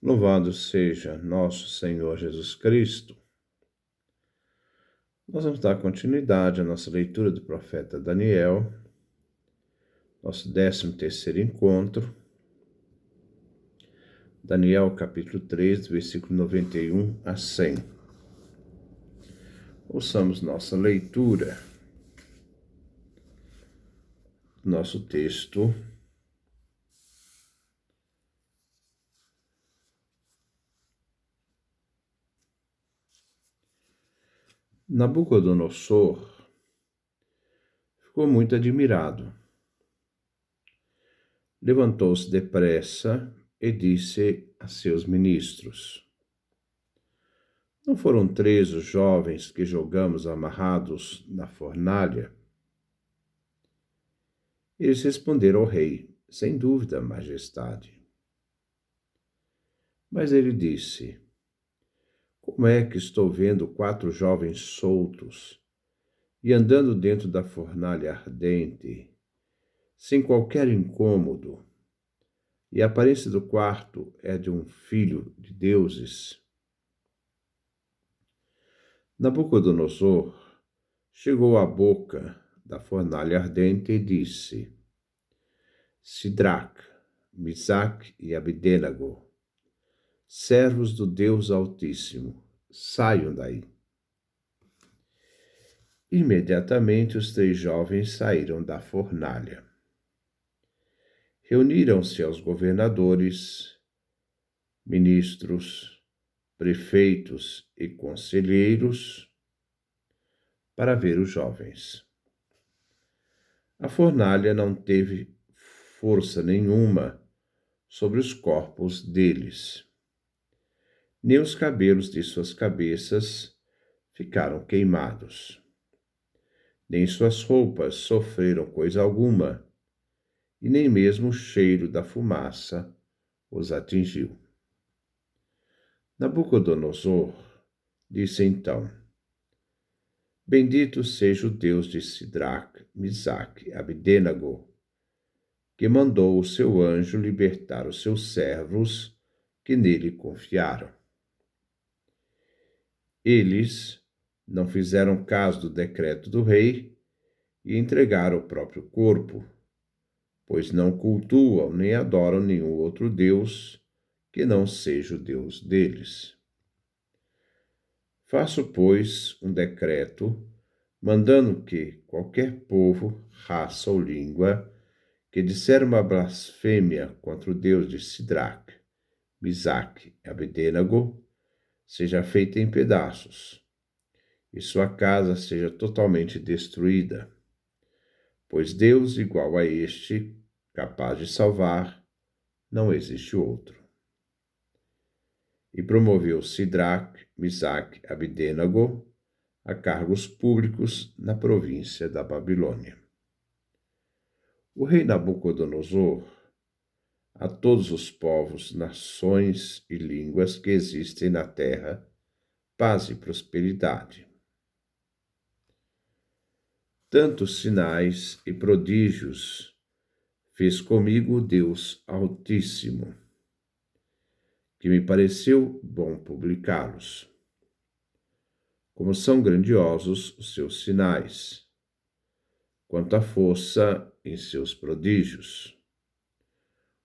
Louvado seja nosso Senhor Jesus Cristo. Nós vamos dar continuidade à nossa leitura do profeta Daniel, nosso 13º encontro. Daniel capítulo 3, versículo 91 a 100. Ouçamos nossa leitura. Nosso texto. Nabucodonosor ficou muito admirado. Levantou-se depressa e disse a seus ministros: Não foram 3 os jovens que jogamos amarrados na fornalha? Eles responderam ao rei: Sem dúvida, majestade. Mas ele disse: Como é que estou vendo 4 jovens soltos e andando dentro da fornalha ardente, sem qualquer incômodo, e a aparência do quarto é de um filho de deuses? Nabucodonosor chegou à boca da fornalha ardente e disse: Sidraque, Misaque e Abdênago, servos do Deus Altíssimo, saiam daí. Imediatamente os 3 jovens saíram da fornalha. Reuniram-se aos governadores, ministros, prefeitos e conselheiros para ver os jovens. A fornalha não teve força nenhuma sobre os corpos deles. Nem os cabelos de suas cabeças ficaram queimados. Nem suas roupas sofreram coisa alguma, e nem mesmo o cheiro da fumaça os atingiu. Nabucodonosor disse então: Bendito seja o Deus de Sidraque, Misaque e Abdênago, que mandou o seu anjo libertar os seus servos que nele confiaram. Eles não fizeram caso do decreto do rei e entregaram o próprio corpo, pois não cultuam nem adoram nenhum outro Deus que não seja o Deus deles. Faço, pois, um decreto mandando que qualquer povo, raça ou língua que disser uma blasfêmia contra o Deus de Sidraque, Misaque e Abdênago seja feita em pedaços, e sua casa seja totalmente destruída, pois Deus igual a este, capaz de salvar, não existe outro. E promoveu Sidraque, Misaque e Abdênago a cargos públicos na província da Babilônia. O rei Nabucodonosor, a todos os povos, nações e línguas que existem na terra, paz e prosperidade. Tantos sinais e prodígios fez comigo o Deus Altíssimo, que me pareceu bom publicá-los. Como são grandiosos os seus sinais, quanto à força em seus prodígios.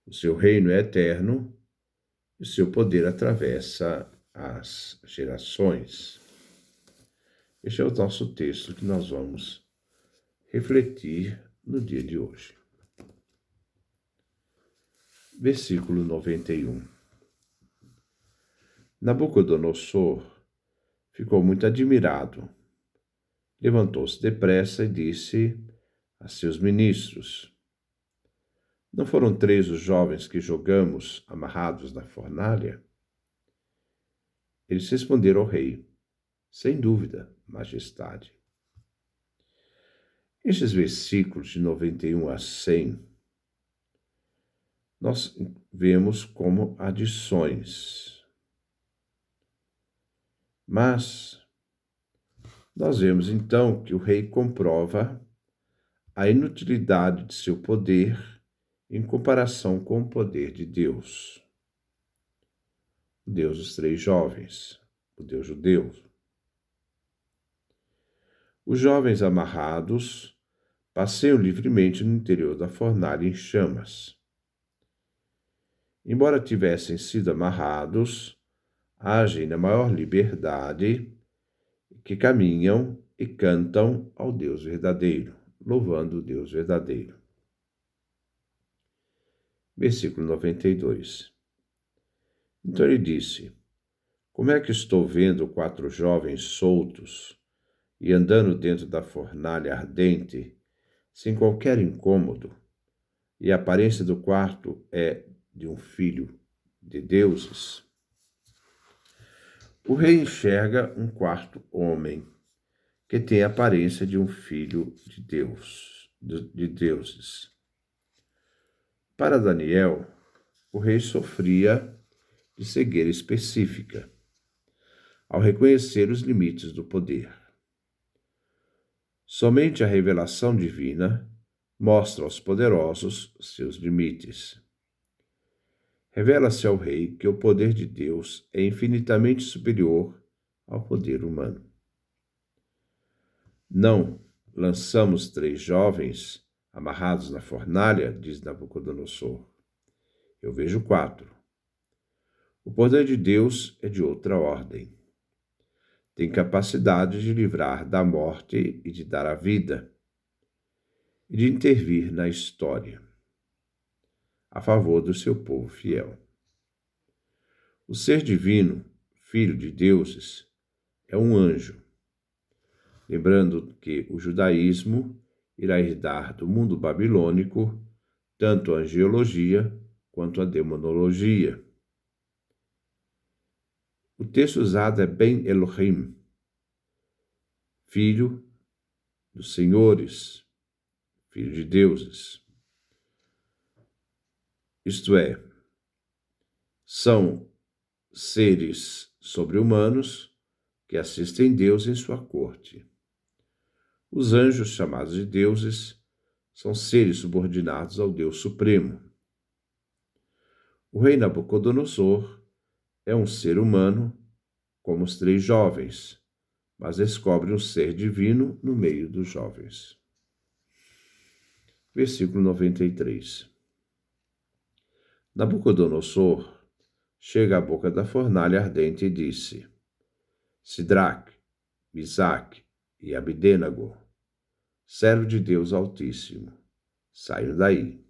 O seu reino é eterno e o seu poder atravessa as gerações. Este é o nosso texto que nós vamos refletir no dia de hoje. Versículo 91. Nabucodonosor ficou muito admirado. Levantou-se depressa e disse a seus ministros: Não foram 3 os jovens que jogamos amarrados na fornalha? Eles responderam ao rei: Sem dúvida, majestade. Estes versículos de 91 a 100, nós vemos como adições. Mas nós vemos então que o rei comprova a inutilidade de seu poder em comparação com o poder de Deus. o Deus dos três jovens, o Deus judeu. Os jovens amarrados passeiam livremente no interior da fornalha em chamas. Embora tivessem sido amarrados, agem na maior liberdade, que caminham e cantam ao Deus verdadeiro, louvando o Deus verdadeiro. Versículo 92. Então ele disse: como é que estou vendo 4 jovens soltos e andando dentro da fornalha ardente, sem qualquer incômodo, e a aparência do quarto é de um filho de deuses? O rei enxerga um quarto homem, que tem a aparência de um filho de Deus, de deuses. Para Daniel, o rei sofria de cegueira específica, ao reconhecer os limites do poder. Somente a revelação divina mostra aos poderosos seus limites. Revela-se ao rei que o poder de Deus é infinitamente superior ao poder humano. Não lançamos 3 jovens amarrados na fornalha, diz Nabucodonosor. Eu vejo 4. O poder de Deus é de outra ordem. Tem capacidade de livrar da morte e de dar a vida, e de intervir na história, a favor do seu povo fiel. O ser divino, filho de deuses, é um anjo. Lembrando que o judaísmo irá herdar do mundo babilônico tanto a angiologia quanto a demonologia. O texto usado é Ben Elohim, filho dos senhores, filho de deuses. Isto é, são seres sobre-humanos que assistem Deus em sua corte. Os anjos, chamados de deuses, são seres subordinados ao Deus Supremo. O rei Nabucodonosor é um ser humano, como os 3 jovens, mas descobre um ser divino no meio dos jovens. Versículo 93. Nabucodonosor chega à boca da fornalha ardente e disse: Sidraque, Misaque e Abdênago, servo de Deus Altíssimo, saiam daí.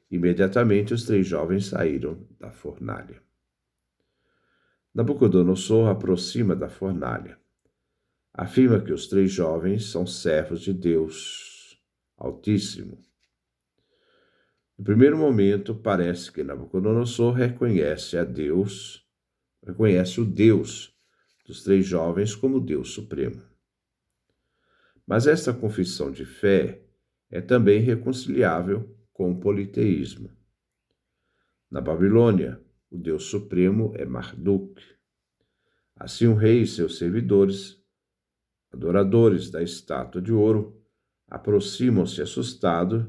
Imediatamente os 3 jovens saíram da fornalha. Nabucodonosor aproxima da fornalha. Afirma que os 3 jovens são servos de Deus Altíssimo. No primeiro momento, parece que Nabucodonosor reconhece o Deus dos 3 jovens como Deus Supremo. Mas esta confissão de fé é também reconciliável com o politeísmo. Na Babilônia, o Deus Supremo é Marduk. Assim, o rei e seus servidores, adoradores da estátua de ouro, aproximam-se assustados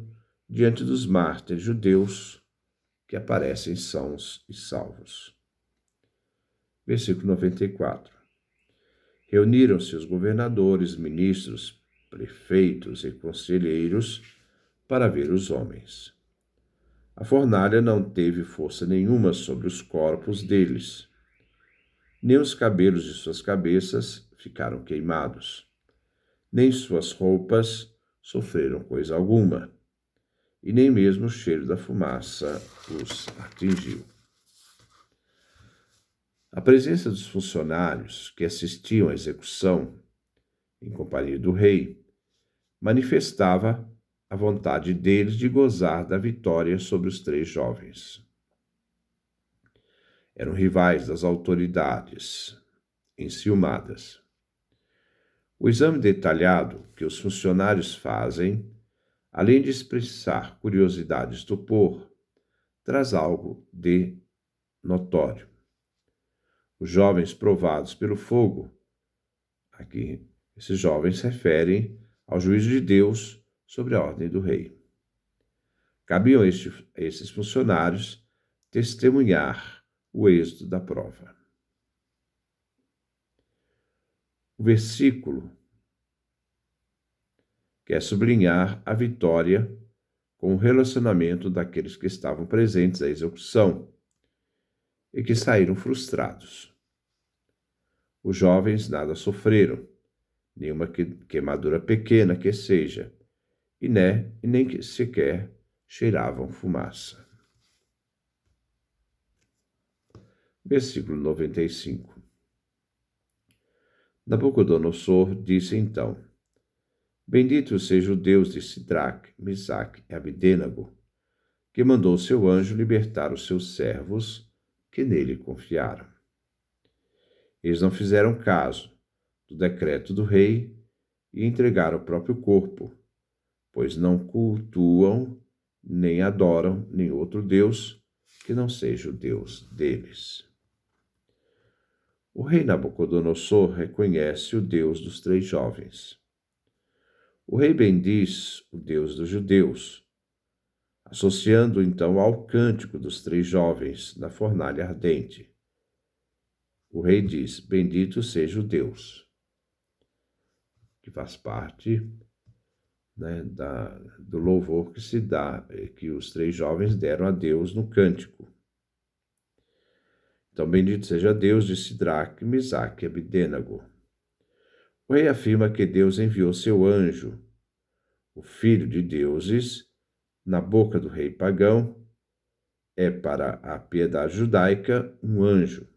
diante dos mártires judeus que aparecem sãos e salvos. Versículo 94. Reuniram-se os governadores, ministros, prefeitos e conselheiros para ver os homens. A fornalha não teve força nenhuma sobre os corpos deles. Nem os cabelos de suas cabeças ficaram queimados, nem suas roupas sofreram coisa alguma, e nem mesmo o cheiro da fumaça os atingiu. A presença dos funcionários que assistiam à execução, em companhia do rei, manifestava a vontade deles de gozar da vitória sobre os 3 jovens. Eram rivais das autoridades, enciumadas. O exame detalhado que os funcionários fazem, além de expressar curiosidade e estupor, traz algo de notório. Os jovens provados pelo fogo, aqui esses jovens se referem ao juízo de Deus sobre a ordem do rei. Cabiam a esses funcionários testemunhar o êxito da prova. O versículo quer sublinhar a vitória com o relacionamento daqueles que estavam presentes à execução e que saíram frustrados. Os jovens nada sofreram, nenhuma queimadura pequena que seja, e nem sequer cheiravam fumaça. Versículo 95. Nabucodonosor disse então: Bendito seja o Deus de Sidraque, Misaque e Abdênago, que mandou seu anjo libertar os seus servos que nele confiaram. Eles não fizeram caso do decreto do rei e entregaram o próprio corpo, pois não cultuam nem adoram nem outro Deus que não seja o Deus deles. O rei Nabucodonosor reconhece o Deus dos três jovens. O rei bendiz o Deus dos judeus, associando então ao cântico dos três jovens na fornalha ardente. O rei diz: Bendito seja o Deus, que faz parte, do louvor que se dá, que os três jovens deram a Deus no cântico. Então, bendito seja Deus de Sidraque, Misaque e Abdênago. O rei afirma que Deus enviou seu anjo, o filho de deuses, na boca do rei pagão, é para a piedade judaica um anjo.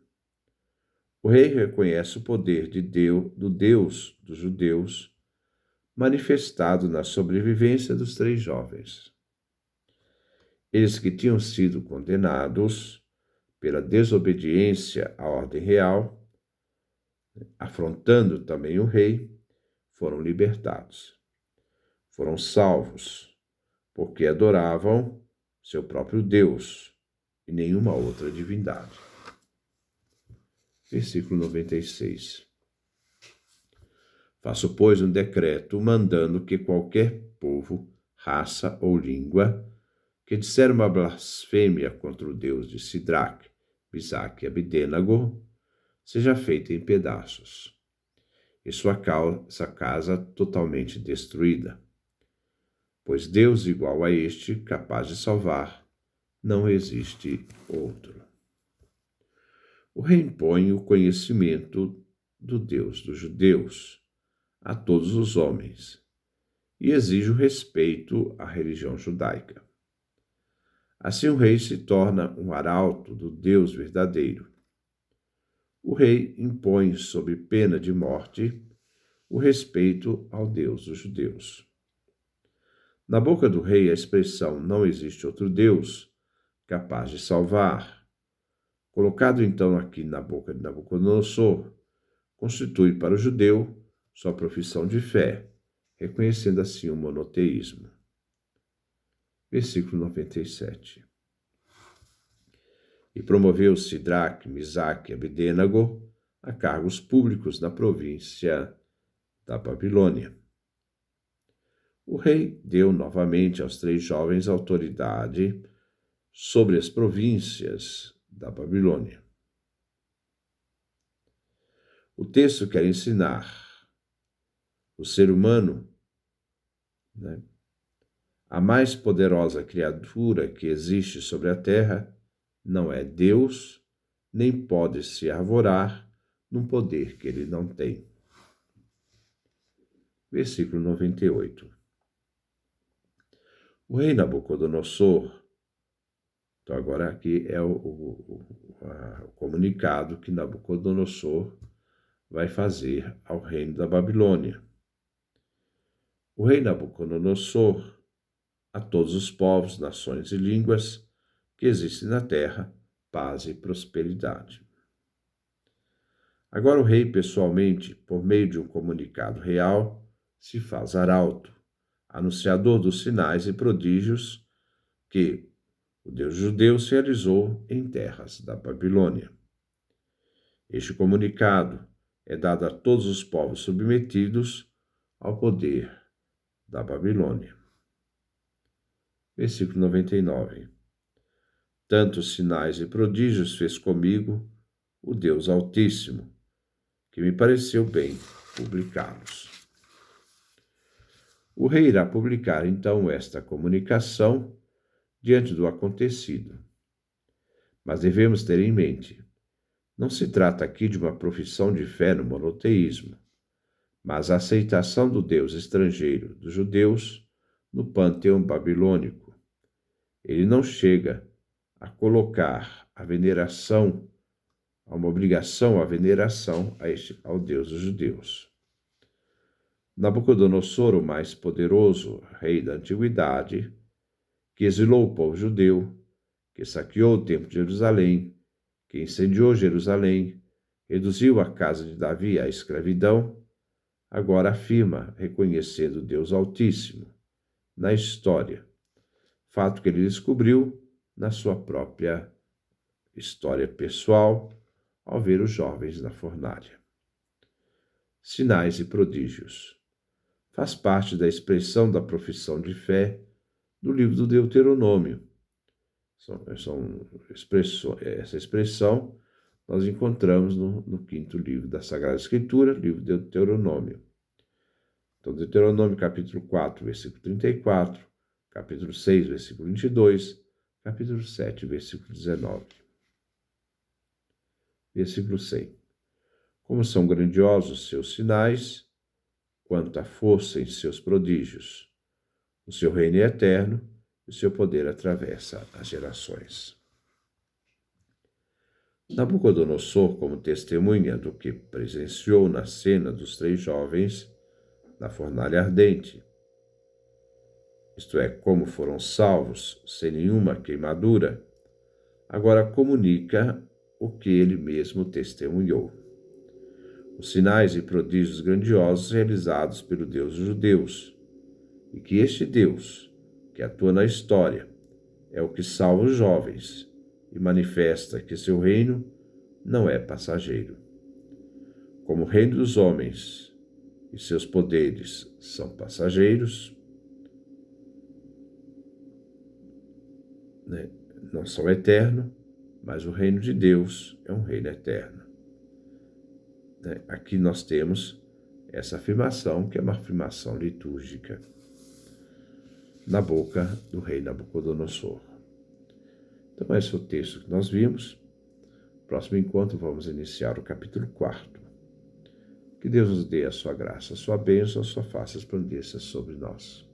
O rei reconhece o poder do Deus dos judeus, manifestado na sobrevivência dos três jovens. Eles que tinham sido condenados pela desobediência à ordem real, afrontando também o rei, foram libertados. Foram salvos, porque adoravam seu próprio Deus e nenhuma outra divindade. Versículo 96. Faço, pois, um decreto mandando que qualquer povo, raça ou língua que disser uma blasfêmia contra o Deus de Sidraque, Misaque e Abdênago seja feita em pedaços, e sua casa totalmente destruída. Pois Deus igual a este, capaz de salvar, não existe outro. O rei impõe o conhecimento do Deus dos judeus a todos os homens e exige o respeito à religião judaica. Assim o rei se torna um arauto do Deus verdadeiro. O rei impõe, sob pena de morte, o respeito ao Deus dos judeus. Na boca do rei, a expressão "não existe outro Deus capaz de salvar", colocado então aqui na boca de Nabucodonosor, constitui para o judeu sua profissão de fé, reconhecendo assim o monoteísmo. Versículo 97. E promoveu Sidraque, Misaque e Abdênago a cargos públicos na província da Babilônia. O rei deu novamente aos três jovens autoridade sobre as províncias da Babilônia. O texto quer ensinar o ser humano, a mais poderosa criatura que existe sobre a terra, não é Deus, nem pode se arvorar num poder que ele não tem. Versículo 98. O rei Nabucodonosor, então agora aqui é o comunicado que Nabucodonosor vai fazer ao reino da Babilônia. O rei Nabucodonosor, a todos os povos, nações e línguas que existem na terra, paz e prosperidade. Agora o rei, pessoalmente, por meio de um comunicado real, se faz arauto, anunciador dos sinais e prodígios que o Deus judeu realizou em terras da Babilônia. Este comunicado é dado a todos os povos submetidos ao poder da Babilônia. Versículo 99. tantos sinais e prodígios fez comigo o Deus Altíssimo, que me pareceu bem publicá-los. O rei irá publicar então esta comunicação diante do acontecido. Mas devemos ter em mente, não se trata aqui de uma profissão de fé no monoteísmo, mas a aceitação do Deus estrangeiro dos judeus no panteão babilônico. Ele não chega a colocar a veneração, uma obrigação à veneração ao Deus dos judeus. Nabucodonosor, o mais poderoso rei da antiguidade, que exilou o povo judeu, que saqueou o templo de Jerusalém, que incendiou Jerusalém, reduziu a casa de Davi à escravidão, agora afirma, reconhecendo Deus Altíssimo na história, fato que ele descobriu na sua própria história pessoal, ao ver os jovens na fornalha. Sinais e prodígios. Faz parte da expressão da profissão de fé do livro do Deuteronômio. Essa expressão nós encontramos no quinto livro da Sagrada Escritura, livro de Deuteronômio. Então, Deuteronômio capítulo 4, versículo 34, capítulo 6, versículo 22, capítulo 7, versículo 19. Versículo 100. Como são grandiosos seus sinais, quanto a força em seus prodígios. O seu reino é eterno, e o seu poder atravessa as gerações. Nabucodonosor, como testemunha do que presenciou na cena dos 3 jovens na fornalha ardente, isto é, como foram salvos sem nenhuma queimadura, agora comunica o que ele mesmo testemunhou. Os sinais e prodígios grandiosos realizados pelo Deus dos judeus, e que este Deus, que atua na história, é o que salva os jovens e manifesta que seu reino não é passageiro. Como o reino dos homens e seus poderes são passageiros, não são eternos, mas o reino de Deus é um reino eterno. Aqui nós temos essa afirmação, que é uma afirmação litúrgica, na boca do rei Nabucodonosor. Então, esse é o texto que nós vimos. No próximo encontro, vamos iniciar o capítulo 4. Que Deus nos dê a sua graça, a sua bênção, a sua face resplandeça sobre nós.